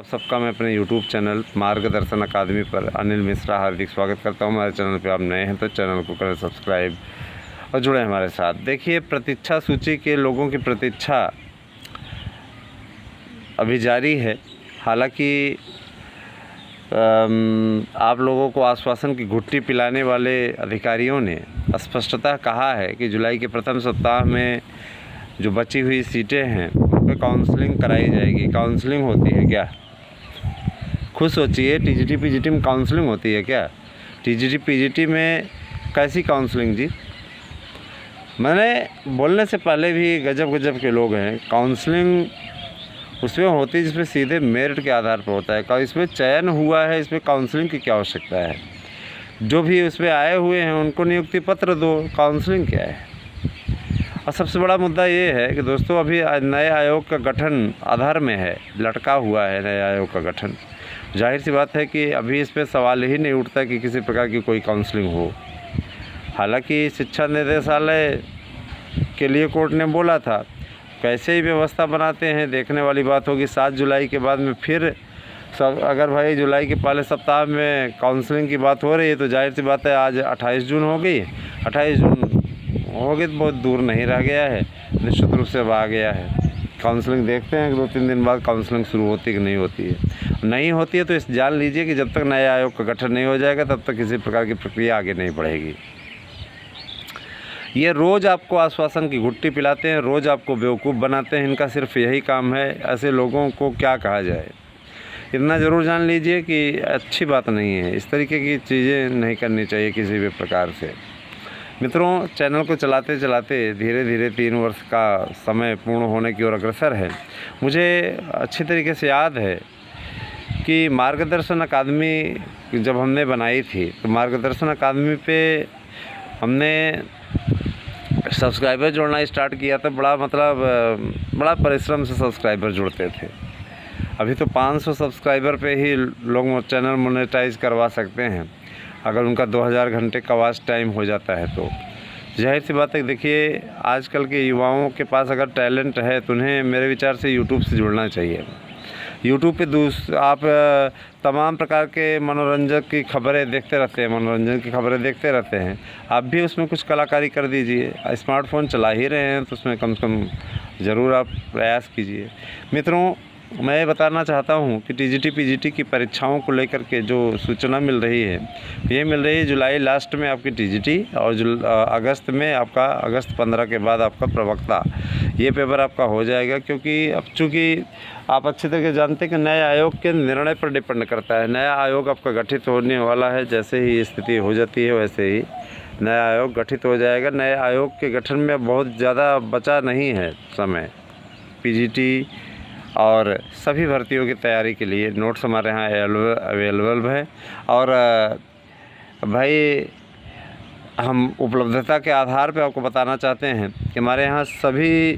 आप सबका मैं अपने YouTube चैनल मार्गदर्शन अकादमी पर अनिल मिश्रा हार्दिक स्वागत करता हूं। हमारे चैनल पे आप नए हैं तो चैनल को करें सब्सक्राइब और जुड़े हमारे साथ। देखिए, प्रतीक्षा सूची के लोगों की प्रतीक्षा अभी जारी है। हालांकि आप लोगों को आश्वासन की घुट्टी पिलाने वाले अधिकारियों ने स्पष्टतः कहा है कि जुलाई के प्रथम सप्ताह में जो बची हुई सीटें हैं उन पर काउंसलिंग कराई जाएगी। काउंसलिंग होती है क्या? खुद सोचिए, टीजीटी पीजीटी में काउंसलिंग होती है क्या? टीजीटी पीजीटी में कैसी काउंसलिंग जी? मैंने बोलने से पहले भी गजब के लोग हैं। काउंसलिंग उसमें होती है जिसमें सीधे मेरिट के आधार पर होता है। इसमें चयन हुआ है, इसमें काउंसलिंग की क्या आवश्यकता है? जो भी उसमें आए हुए हैं उनको नियुक्ति पत्र दो, काउंसलिंग क्या है? और सबसे बड़ा मुद्दा ये है कि दोस्तों, अभी नए आयोग का गठन आधार में है, लटका हुआ है नए आयोग का गठन। जाहिर सी बात है कि अभी इस पर सवाल ही नहीं उठता कि किसी प्रकार की कोई काउंसलिंग हो। हालांकि शिक्षा निदेशालय के लिए कोर्ट ने बोला था, कैसे ही व्यवस्था बनाते हैं देखने वाली बात होगी। 7 जुलाई के बाद में फिर सब, अगर भाई जुलाई के पहले सप्ताह में काउंसलिंग की बात हो रही है तो जाहिर सी बात है आज 28 जून हो गई। 28 जून हो गई तो बहुत दूर नहीं रह गया है, निश्चित रूप से अब आ गया है। काउंसलिंग देखते हैं कि 2-3 दिन बाद काउंसलिंग शुरू होती है कि नहीं होती है। नहीं होती है तो इस जान लीजिए कि जब तक नए आयोग का गठन नहीं हो जाएगा तब तक किसी प्रकार की प्रक्रिया आगे नहीं बढ़ेगी। ये रोज़ आपको आश्वासन की घुट्टी पिलाते हैं, रोज़ आपको बेवकूफ़ बनाते हैं। इनका सिर्फ यही काम है। ऐसे लोगों को क्या कहा जाए? इतना ज़रूर जान लीजिए कि अच्छी बात नहीं है, इस तरीके की चीज़ें नहीं करनी चाहिए किसी भी प्रकार से। मित्रों, चैनल को चलाते चलाते धीरे धीरे 3 वर्ष का समय पूर्ण होने की ओर अग्रसर है। मुझे अच्छी तरीके से याद है कि मार्गदर्शन अकादमी जब हमने बनाई थी तो मार्गदर्शन अकादमी पे हमने सब्सक्राइबर जोड़ना स्टार्ट किया था। बड़ा परिश्रम से सब्सक्राइबर जुड़ते थे। अभी तो 500 सब्सक्राइबर पे ही लोग चैनल मोनेटाइज करवा सकते हैं अगर उनका 2000 घंटे का वॉच टाइम हो जाता है तो। जाहिर सी बात है, देखिए आजकल के युवाओं के पास अगर टैलेंट है तो उन्हें मेरे विचार से यूट्यूब से जुड़ना चाहिए। यूट्यूब पे आप तमाम प्रकार के मनोरंजक की खबरें देखते रहते हैं, मनोरंजन की खबरें देखते रहते हैं। आप भी उसमें कुछ कलाकारी कर दीजिए। स्मार्टफोन चला ही रहे हैं तो उसमें कम से कम ज़रूर आप प्रयास कीजिए। मित्रों, मैं बताना चाहता हूं कि टीजीटी पीजीटी की परीक्षाओं को लेकर के जो सूचना मिल रही है, ये मिल रही है जुलाई लास्ट में आपकी टीजीटी और अगस्त में आपका, अगस्त 15 के बाद आपका प्रवक्ता। ये पेपर आपका हो जाएगा, क्योंकि अब चूँकि आप अच्छे तरीके जानते हैं कि नए आयोग के निर्णय पर डिपेंड करता है। नया आयोग आपका गठित होने वाला है, जैसे ही स्थिति हो जाती है वैसे ही नया आयोग गठित हो जाएगा। नए आयोग के गठन में बहुत ज़्यादा बचा नहीं है समय। पीजीटी और सभी भर्तियों की तैयारी के लिए नोट्स हमारे यहाँ अवेलेबल है। और भाई, हम उपलब्धता के आधार पर आपको बताना चाहते हैं कि हमारे यहाँ सभी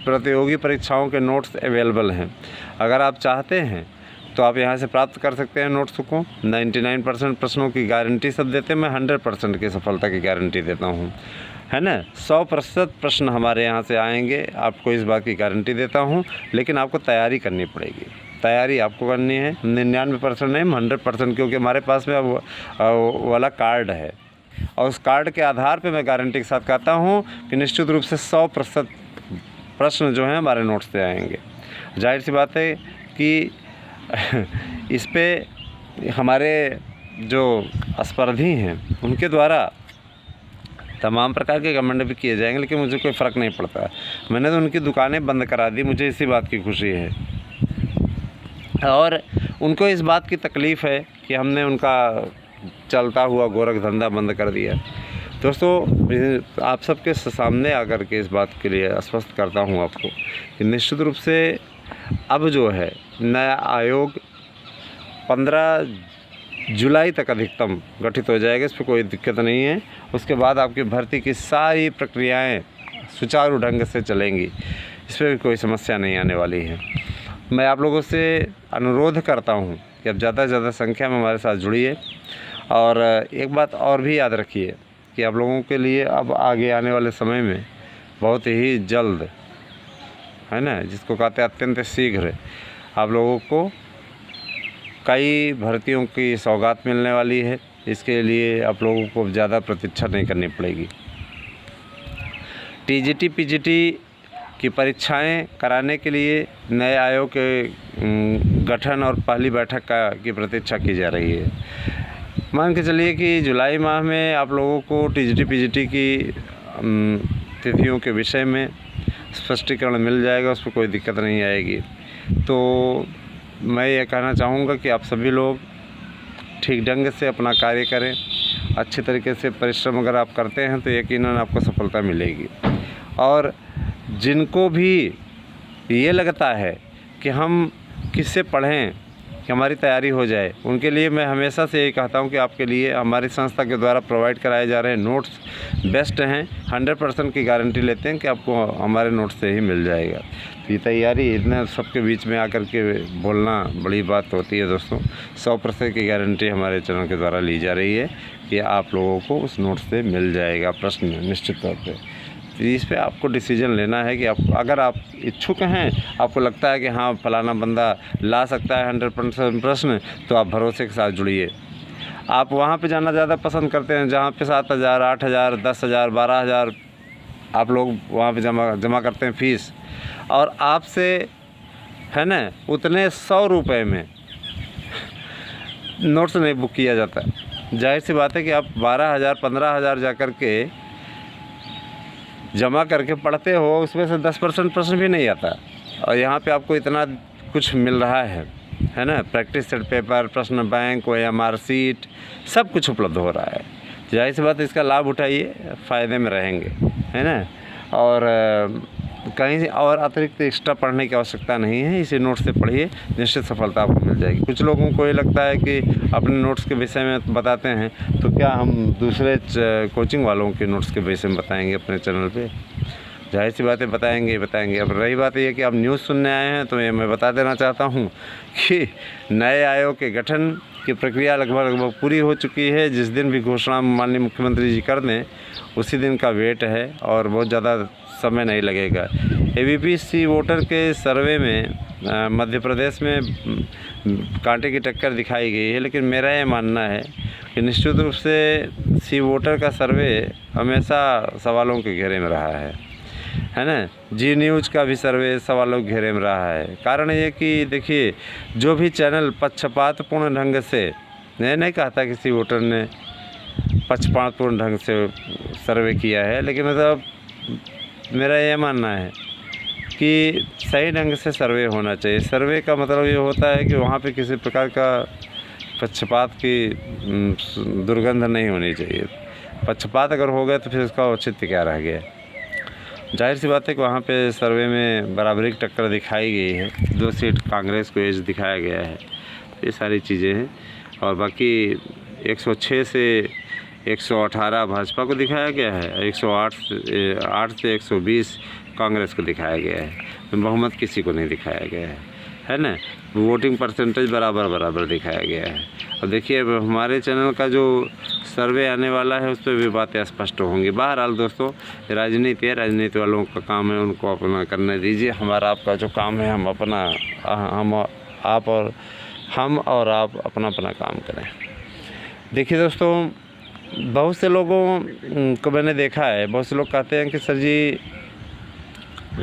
प्रतियोगी परीक्षाओं के नोट्स अवेलेबल हैं। अगर आप चाहते हैं तो आप यहाँ से प्राप्त कर सकते हैं नोट्स को। 99% प्रश्नों की गारंटी सब देते हैं, मैं 100% की सफलता की गारंटी देता हूँ, है ना। 100% प्रश्न हमारे यहाँ से आएंगे, आपको इस बात की गारंटी देता हूँ। लेकिन आपको तैयारी करनी पड़ेगी, तैयारी आपको करनी है। 99% नहीं, 100%, क्योंकि हमारे पास में अब वाला कार्ड है और उस कार्ड के आधार पर मैं गारंटी के साथ कहता हूँ कि निश्चित रूप से 100% प्रश्न जो हैं हमारे नोट्स से आएंगे। जाहिर सी बात है कि इस पे हमारे जो स्पर्धी हैं उनके द्वारा तमाम प्रकार के कमेंट भी किए जाएंगे, लेकिन मुझे कोई फ़र्क नहीं पड़ता। मैंने तो उनकी दुकानें बंद करा दी, मुझे इसी बात की खुशी है। और उनको इस बात की तकलीफ़ है कि हमने उनका चलता हुआ गोरख धंधा बंद कर दिया। दोस्तों, आप सबके सामने आकर के इस बात के लिए आश्वस्त करता हूं आपको कि निश्चित रूप से अब जो है नया आयोग 15 जुलाई तक अधिकतम गठित हो जाएगा। इस पर कोई दिक्कत नहीं है। उसके बाद आपकी भर्ती की सारी प्रक्रियाएं सुचारू ढंग से चलेंगी, इस पर भी कोई समस्या नहीं आने वाली है। मैं आप लोगों से अनुरोध करता हूं कि अब ज़्यादा से ज़्यादा संख्या में हमारे साथ जुड़िए। और एक बात और भी याद रखिए कि आप लोगों के लिए अब आगे आने वाले समय में बहुत ही जल्द, है ना, जिसको कहते हैं अत्यंत शीघ्र, आप लोगों को कई भर्तियों की सौगात मिलने वाली है। इसके लिए आप लोगों को ज़्यादा प्रतीक्षा नहीं करनी पड़ेगी। टीजीटी पीजीटी की परीक्षाएं कराने के लिए नए आयोग के गठन और पहली बैठक की प्रतीक्षा की जा रही है। मान के चलिए कि जुलाई माह में आप लोगों को टीजीटी पीजीटी की तिथियों के विषय में स्पष्टीकरण मिल जाएगा, उस पर कोई दिक्कत नहीं आएगी। तो मैं ये कहना चाहूँगा कि आप सभी लोग ठीक ढंग से अपना कार्य करें, अच्छे तरीके से परिश्रम अगर आप करते हैं तो यकीनन आपको सफलता मिलेगी। और जिनको भी ये लगता है कि हम किससे पढ़ें कि हमारी तैयारी हो जाए, उनके लिए मैं हमेशा से यही कहता हूं कि आपके लिए हमारी संस्था के द्वारा प्रोवाइड कराए जा रहे नोट्स बेस्ट हैं। 100% की गारंटी लेते हैं कि आपको हमारे नोट्स से ही मिल जाएगा। तो ये तैयारी इतने सबके बीच में आकर के बोलना बड़ी बात होती है दोस्तों। 100% की गारंटी हमारे चैनल के द्वारा ली जा रही है कि आप लोगों को उस नोट्स से मिल जाएगा प्रश्न निश्चित तौर पर। तो इस पे आपको डिसीजन लेना है कि आप अगर आप इच्छुक हैं, आपको लगता है कि हाँ फलाना बंदा ला सकता है 100% प्रश्न, तो आप भरोसे के साथ जुड़िए। आप वहाँ पे जाना ज़्यादा पसंद करते हैं जहाँ पे 7,000, 8,000, 10,000, 12,000 आप लोग वहाँ पे जमा करते हैं फीस, और आपसे है ना उतने 100 रुपये में नोट्स नहीं बुक किया जाता। जाहिर सी बात है कि आप 12,000, 15,000 जा कर के जमा करके पढ़ते हो, उसमें से 10% प्रश्न भी नहीं आता, और यहाँ पे आपको इतना कुछ मिल रहा है ना। प्रैक्टिस सेट पेपर, प्रश्न बैंक, OMR शीट, सब कुछ उपलब्ध हो रहा है। जाहिर सी बात है इसका लाभ उठाइए, फ़ायदे में रहेंगे, है ना। और कहीं से और अतिरिक्त एक्स्ट्रा पढ़ने की आवश्यकता नहीं है। इसी नोट्स से पढ़िए, निश्चित सफलता आपको मिल जाएगी। कुछ लोगों को ये लगता है कि अपने नोट्स के विषय में बताते हैं, तो क्या हम दूसरे कोचिंग वालों के नोट्स के विषय में बताएंगे अपने चैनल पे? जाहिर सी बातें बताएंगे। अब रही बात ये कि आप न्यूज़ सुनने आए हैं, तो ये मैं बता देना चाहता हूँ कि नए आयोग के गठन की प्रक्रिया लगभग पूरी हो चुकी है। जिस दिन भी घोषणा माननीय मुख्यमंत्री जी कर दें, उसी दिन का वेट है और बहुत ज़्यादा समय नहीं लगेगा। ABPC वोटर के सर्वे में मध्य प्रदेश में कांटे की टक्कर दिखाई गई है, लेकिन मेरा ये मानना है कि निश्चित रूप से सी वोटर का सर्वे हमेशा सवालों के घेरे में रहा है ना। जी न्यूज़ का भी सर्वे सवालों के घेरे में रहा है। कारण ये कि देखिए, जो भी चैनल पक्षपातपूर्ण ढंग से, नहीं कहता किसी वोटर ने पक्षपातपूर्ण ढंग से सर्वे किया है, लेकिन मतलब मेरा ये मानना है कि सही ढंग से सर्वे होना चाहिए। सर्वे का मतलब ये होता है कि वहाँ पे किसी प्रकार का पक्षपात की दुर्गंध नहीं होनी चाहिए। पक्षपात अगर हो गया तो फिर उसका औचित्य क्या रह गया। जाहिर सी बात है कि वहाँ पे सर्वे में बराबरी की टक्कर दिखाई गई है। 2 सीट कांग्रेस को एज दिखाया गया है। ये सारी चीज़ें हैं, और बाकी 106 से 118 भाजपा को दिखाया गया है, 108 से 120 कांग्रेस को दिखाया गया है। तो बहुमत किसी को नहीं दिखाया गया है ना। वोटिंग परसेंटेज बराबर दिखाया गया है। और देखिए, अब हमारे चैनल का जो सर्वे आने वाला है उस पर भी बातें स्पष्ट होंगी। बहरहाल दोस्तों, राजनीति है, राजनीति वालों का काम है, उनको अपना करने दीजिए। हमारा आपका जो काम है, हम और आप अपना काम करें। देखिए दोस्तों, बहुत से लोगों को मैंने देखा है, बहुत से लोग कहते हैं कि सर जी,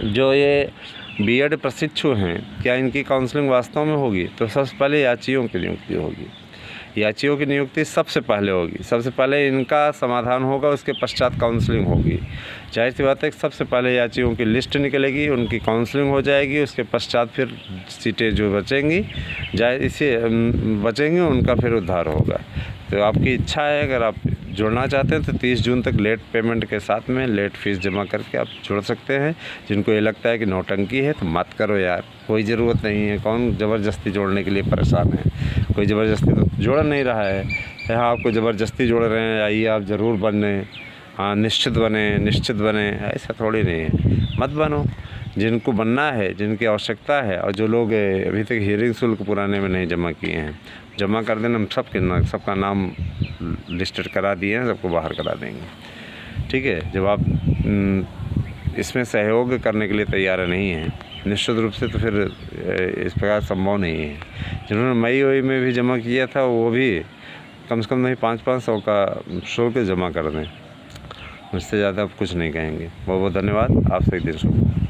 जो ये B.Ed प्रशिक्षु हैं, क्या इनकी काउंसलिंग वास्तव में होगी? तो सबसे पहले याचियों की नियुक्ति होगी। याचियों की नियुक्ति सबसे पहले होगी। सबसे पहले इनका समाधान होगा, उसके पश्चात काउंसलिंग होगी। जाहिर सी बात है कि सबसे पहले याचियों की लिस्ट निकलेगी, उनकी काउंसलिंग हो जाएगी, उसके पश्चात फिर सीटें जो बचेंगी उनका फिर उद्धार होगा। तो आपकी इच्छा है, अगर आप जुड़ना चाहते हैं तो 30 जून तक लेट पेमेंट के साथ में लेट फीस जमा करके आप जुड़ सकते हैं। जिनको ये लगता है कि नौटंकी है तो मत करो यार, कोई ज़रूरत नहीं है। कौन ज़बरदस्ती जोड़ने के लिए परेशान है? कोई ज़बरदस्ती तो जोड़ नहीं रहा है। यहाँ आपको ज़बरदस्ती जोड़ रहे हैं, आइए आप ज़रूर बने, हाँ निश्चित बने, ऐसा थोड़ी नहीं है। मत बनो। जिनको बनना है, जिनकी आवश्यकता है, और जो लोग अभी तक हियरिंग शुल्क पुराने में नहीं जमा किए हैं, जमा कर देना। हम सबका नाम लिस्टेड करा दिए हैं, सबको बाहर करा देंगे। ठीक है। जब आप इसमें सहयोग करने के लिए तैयार नहीं हैं निश्चित रूप से, तो फिर इस प्रकार संभव नहीं है। जिन्होंने मई में भी जमा किया था वो भी कम से कम नहीं 500-500 का शुल्क जमा कर दें। मुझसे ज़्यादा कुछ नहीं कहेंगे। बहुत बहुत धन्यवाद। आपसे एक दिन शुभ।